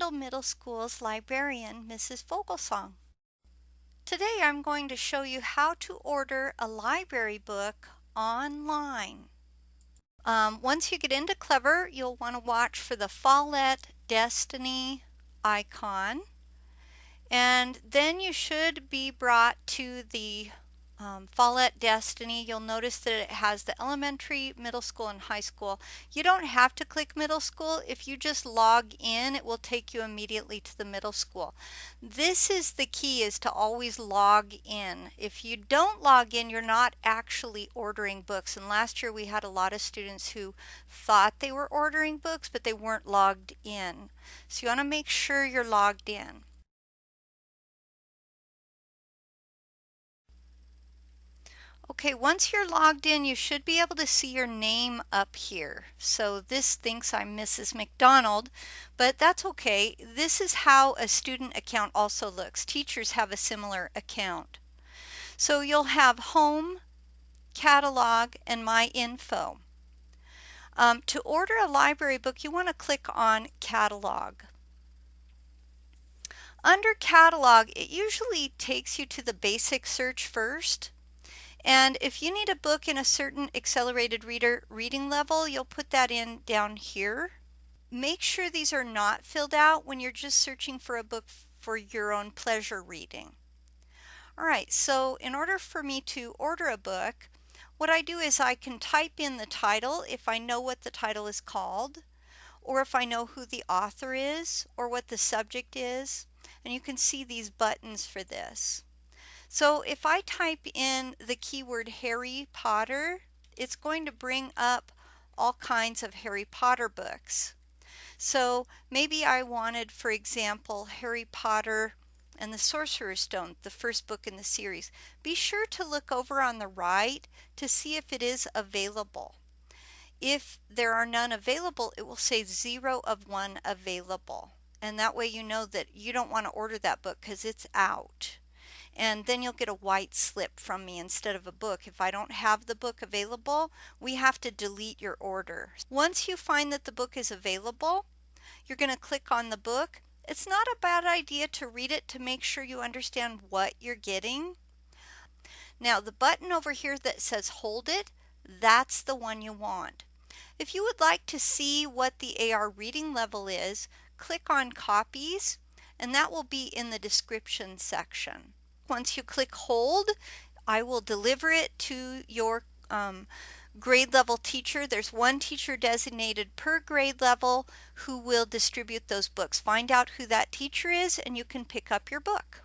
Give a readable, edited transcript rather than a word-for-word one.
Wendell Middle School's librarian, Mrs. Fogelsong. Today I'm going to show you how to order a library book online. Once you get into Clever, you'll want to watch for the Follett Destiny icon, and then you should be brought to the Follett Destiny. You'll notice that it has the elementary, middle school, and high school. You don't have to click middle school. If you just log in, it will take you immediately to the middle school. This is the key, is to always log in. If you don't log in, you're not actually ordering books. And last year we had a lot of students who thought they were ordering books, but they weren't logged in. So you want to make sure you're logged in. Okay, once you're logged in, you should be able to see your name up here. So this thinks I'm Mrs. McDonald, but that's okay. This is how a student account also looks. Teachers have a similar account. So you'll have Home, Catalog, and My Info. To order a library book, you want to click on Catalog. Under Catalog, it usually takes you to the basic search first. And if you need a book in a certain accelerated reading level, you'll put that in down here. Make sure these are not filled out when you're just searching for a book for your own pleasure reading. Alright, so in order for me to order a book, what I do is I can type in the title if I know what the title is called, or if I know who the author is, or what the subject is, and you can see these buttons for this. So if I type in the keyword Harry Potter, it's going to bring up all kinds of Harry Potter books. So maybe I wanted, for example, Harry Potter and the Sorcerer's Stone, the first book in the series. Be sure to look over on the right to see if it is available. If there are none available, it will say 0 of 1 available. And that way you know that you don't want to order that book because it's out. And then you'll get a white slip from me instead of a book. If I don't have the book available, we have to delete your order. Once you find that the book is available, you're going to click on the book. It's not a bad idea to read it to make sure you understand what you're getting. Now the button over here that says hold it, that's the one you want. If you would like to see what the AR reading level is, click on copies, and that will be in the description section. Once you click hold, I will deliver it to your grade level teacher. There's one teacher designated per grade level who will distribute those books. Find out who that teacher is and you can pick up your book.